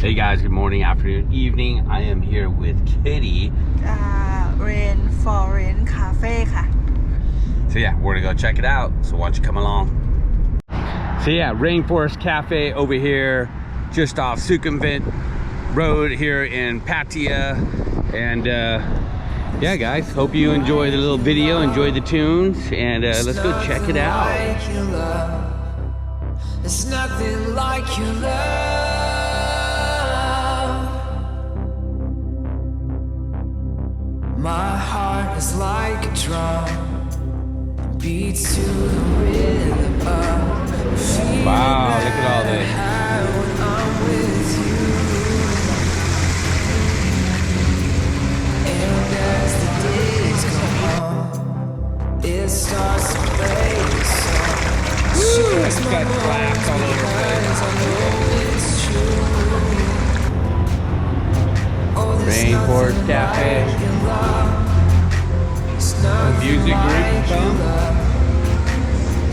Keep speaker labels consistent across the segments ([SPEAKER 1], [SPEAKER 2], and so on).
[SPEAKER 1] Hey guys, good morning, afternoon, evening. I am here with Kitty.
[SPEAKER 2] Rainforest Cafe ค่ะ
[SPEAKER 1] So yeah, we're gonna go check it out. So why don't you come along? So yeah, Rainforest Cafe over here, just off Sukhumvit Road here in Pattaya. And yeah guys, hope you enjoy the little video, enjoy the tunes, and let's go check it out.
[SPEAKER 3] It's nothing like your love. My heart is like a drum, beats to the rhythm of.
[SPEAKER 1] Wow, look at all this.
[SPEAKER 3] When I'm with you. And as the days go on, it starts to fade.
[SPEAKER 1] Woo, I just got flaps all over the place. Rainforest Cafe. Music group come.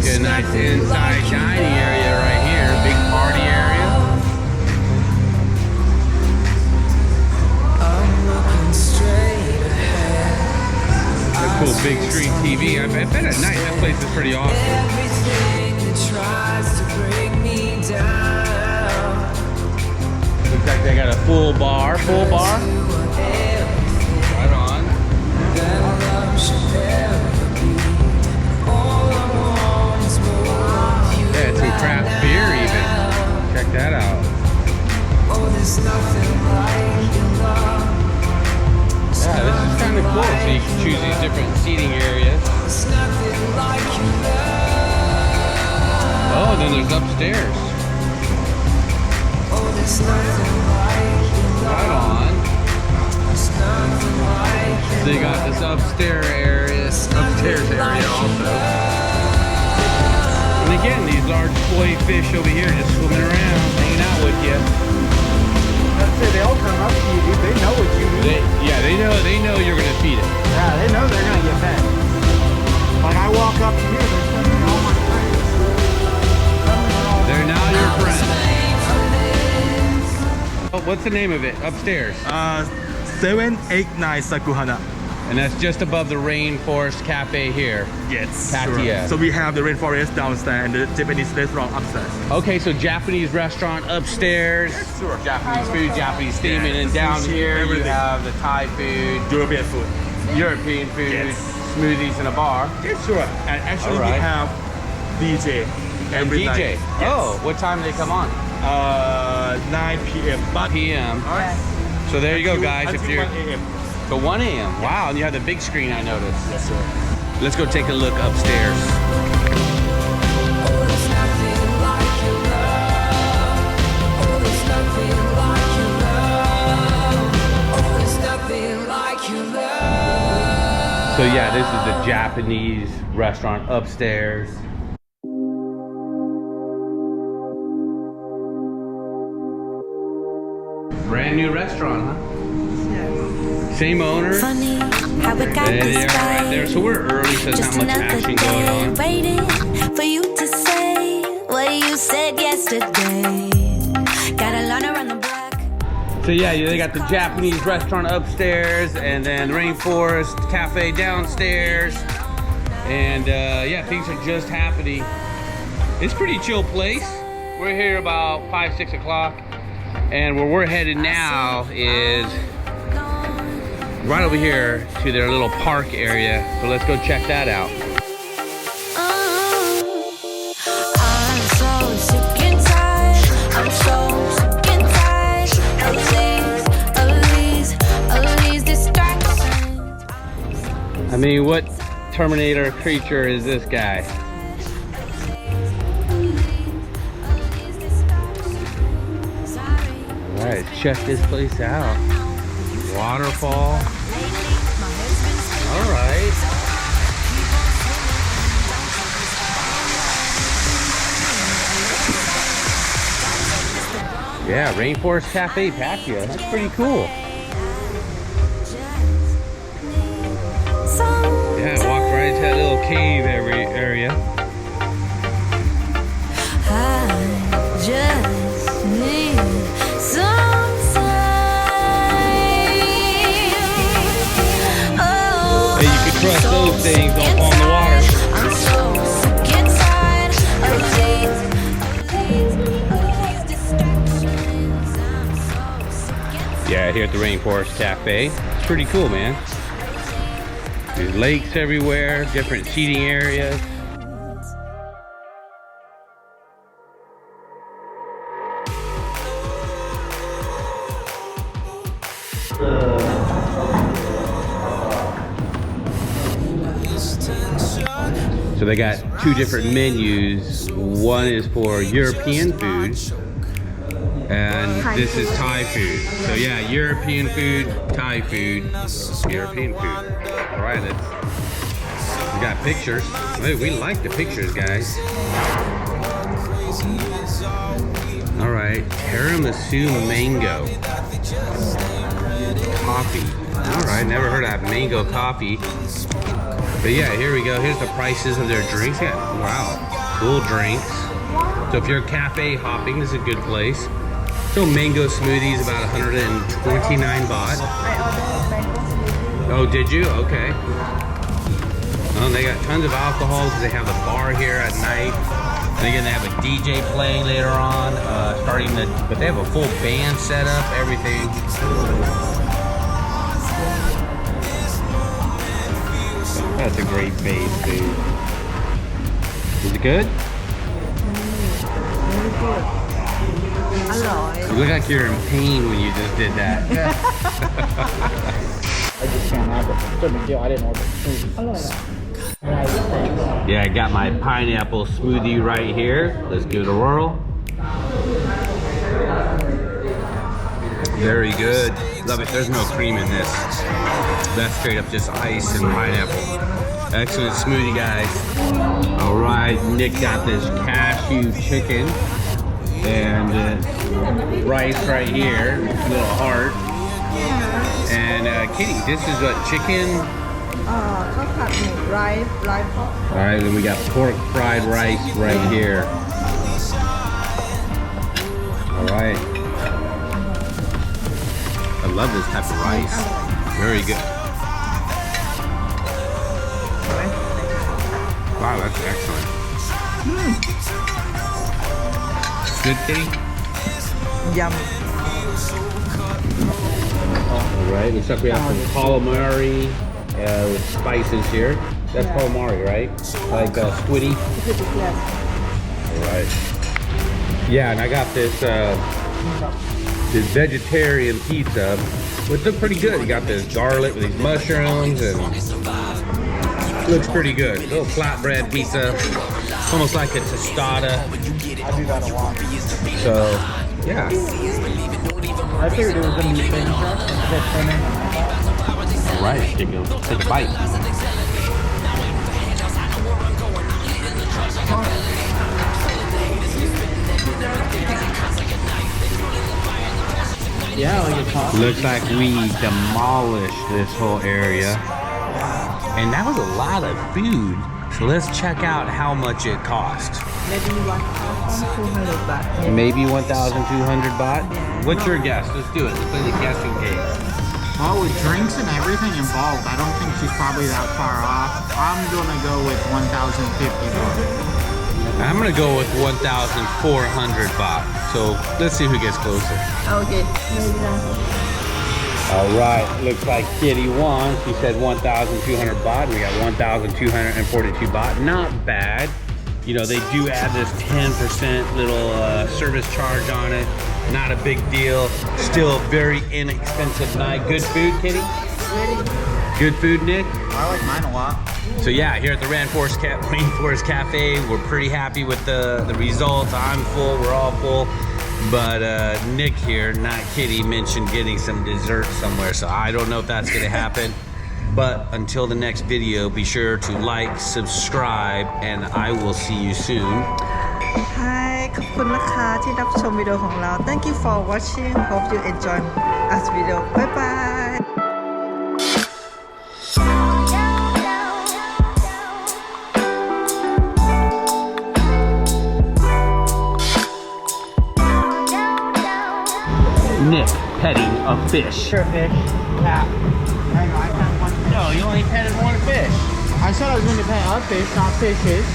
[SPEAKER 1] Get a nice inside dining area right here. Big party area.
[SPEAKER 3] I'm looking straight ahead.
[SPEAKER 1] A cool big screen TV. I bet at night that place is pretty awesome.
[SPEAKER 3] Everything that tries to break me down.
[SPEAKER 1] Looks like they got a full bar. Right on.
[SPEAKER 3] That love should never be. All I want is more.
[SPEAKER 1] Yeah, some craft beer even. Check that out.
[SPEAKER 3] Oh, there's nothing like your love.
[SPEAKER 1] Yeah, this is kind of cool. So you can choose these different seating areas.
[SPEAKER 3] There's nothing like your love.
[SPEAKER 1] Oh, then there's upstairs.
[SPEAKER 3] Oh, there's nothing like your love.
[SPEAKER 1] Right on.
[SPEAKER 3] There's nothing like your
[SPEAKER 1] So you got this upstairs area also. And again, these large koi fish over here just swimming around, hanging out with you.
[SPEAKER 2] That's it, they'll come up to you, they know what you need.
[SPEAKER 1] They know you're gonna feed it.
[SPEAKER 2] Yeah, they know they're gonna get fed. Like I walk up to here, they're sending all my friends.
[SPEAKER 1] They're now your friends. Oh, what's the name of it? Upstairs.
[SPEAKER 4] 789 Sakuhana.
[SPEAKER 1] And that's just above the Rainforest Cafe here.
[SPEAKER 4] Yes,
[SPEAKER 1] Pattaya.
[SPEAKER 4] sure. So we have the Rainforest downstairs and the Japanese restaurant upstairs.
[SPEAKER 1] Okay, so Japanese restaurant upstairs.
[SPEAKER 4] Sure.
[SPEAKER 1] Japanese food, Japanese theme,
[SPEAKER 4] Yeah,
[SPEAKER 1] and then down
[SPEAKER 4] sushi,
[SPEAKER 1] here you
[SPEAKER 4] everything.
[SPEAKER 1] have the Thai food,
[SPEAKER 4] European food.
[SPEAKER 1] European food,
[SPEAKER 4] Yes.
[SPEAKER 1] smoothies, and a bar.
[SPEAKER 4] Yes, sure. And actually
[SPEAKER 1] All right.
[SPEAKER 4] we have DJ every
[SPEAKER 1] DJ.
[SPEAKER 4] night.
[SPEAKER 1] Oh, what time do they come on?
[SPEAKER 4] 9 p.m. But
[SPEAKER 1] PM. So there you go, guys. If
[SPEAKER 4] until
[SPEAKER 1] you're
[SPEAKER 4] 1 a.m.
[SPEAKER 1] to 1 a.m. Wow, and you have the big screen. I noticed.
[SPEAKER 4] Yes, sir.
[SPEAKER 1] Let's go take a look upstairs.
[SPEAKER 3] Oh, there's nothing like your love. Oh, there's nothing like your love. Oh, there's nothing like your love.
[SPEAKER 1] So yeah, this is the Japanese restaurant upstairs. Brand new restaurant, huh? Same owner.
[SPEAKER 5] Funny how it got
[SPEAKER 1] There they
[SPEAKER 5] this
[SPEAKER 1] are right
[SPEAKER 5] way.
[SPEAKER 1] there. So we're early, so there's
[SPEAKER 5] Just
[SPEAKER 1] not much
[SPEAKER 5] another
[SPEAKER 1] action going
[SPEAKER 5] day
[SPEAKER 1] on.
[SPEAKER 5] waiting for you to say what you said yesterday. Gotta learn around the block.
[SPEAKER 1] So yeah, they got the Japanese restaurant upstairs, and then Rainforest Cafe downstairs. And yeah, things are just happening. It's a pretty chill place. We're here about 5, 6 o'clock. And where we're headed now is right over here to their little park area. So let's go check that out.
[SPEAKER 5] I'm so sick and tired. I'm so sick and tired of these distractions.
[SPEAKER 1] I mean, what Terminator creature is this guy? All right, check this place out. Waterfall. All right. Yeah, Rainforest Cafe Pattaya. That's pretty cool. Yeah, I walked right into that little cave area.
[SPEAKER 5] I just need some
[SPEAKER 1] Yeah, here at the Rainforest Cafe. It's pretty cool, man. There's lakes everywhere, different seating areas. So they got two different menus. One is for European food, and this is Thai food. So yeah, European food, Thai food, European food. All right, we got pictures. Hey, we like the pictures, guys. All right, tiramisu mango coffee. All right, never heard of mango coffee. But yeah, here we go. Here's the prices of their drinks. Yeah, wow, cool drinks. So if you're cafe hopping, this is a good place. So mango smoothies about 129 baht. Oh, did you? Okay. Oh, they got tons of alcohol because they have a bar here at night. And again, they have a DJ playing later on, but they have a full band set up, everything. That's a great base, dude. Is it good? You look like you're in pain when you just did that.
[SPEAKER 2] I just can't have it. It's no big deal. I didn't order it.
[SPEAKER 1] Yeah, I got my pineapple smoothie right here. Let's give it a whirl. Very good. Love it. There's no cream in this. That's straight up just ice and pineapple. Excellent smoothie, guys. All right, Nick got this cashew chicken and rice right here, little heart. And Kitty, this is what, chicken?
[SPEAKER 6] Rice.
[SPEAKER 1] All right, then we got pork fried rice right here. All right. I love this type of rice. Very good. Wow, that's excellent. Good, Kitty?
[SPEAKER 6] Yum.
[SPEAKER 1] All right, looks like we have some calamari with spices here. That's calamari, right? Like squiddy?
[SPEAKER 6] Yes.
[SPEAKER 1] All right. Yeah, and I got this vegetarian pizza, which looks pretty good. You got this garlic with these mushrooms and looks pretty good. Little flatbread pizza, almost like a tostada.
[SPEAKER 2] I do that a lot.
[SPEAKER 1] So, yeah.
[SPEAKER 2] I figured it was going to be thin.
[SPEAKER 1] All right, take a bite.
[SPEAKER 2] Yeah, like a coffee.
[SPEAKER 1] Looks like we demolished this whole area. And that was a lot of food. So let's check out how much it cost.
[SPEAKER 6] Maybe 1,200 baht.
[SPEAKER 1] Maybe 1,200 baht? What's your guess? Let's do it. Let's play the guessing game.
[SPEAKER 2] Well, with drinks and everything involved, I don't think she's probably that far off. I'm gonna go with 1,050 baht.
[SPEAKER 1] I'm gonna go with 1,400 baht. So let's see who gets closer.
[SPEAKER 6] Okay.
[SPEAKER 1] All right, looks like Kitty won. She said 1,200 baht. We got 1,242 baht. Not bad. You know, they do add this 10% little service charge on it. Not a big deal. Still very inexpensive night. Good food, Kitty? Good food, Nick?
[SPEAKER 2] I like mine a lot.
[SPEAKER 1] So yeah, here at the Rainforest Cafe, we're pretty happy with the results. I'm full, we're all full. But Nick here, not Kitty, mentioned getting some dessert somewhere. So I don't know if that's gonna happen. But until the next video, be sure to like, subscribe, and I will see you soon.
[SPEAKER 6] Hi ขอบคุณนะคะที่รับชมวิดีโอของเรา Thank you for watching. Hope you enjoy us video. Bye bye.
[SPEAKER 1] Nick petting a fish.
[SPEAKER 2] Sure, fish. Yeah. I know, I can't want.
[SPEAKER 1] No, you only petted one fish.
[SPEAKER 2] I said I was going to pet a fish, not fishes.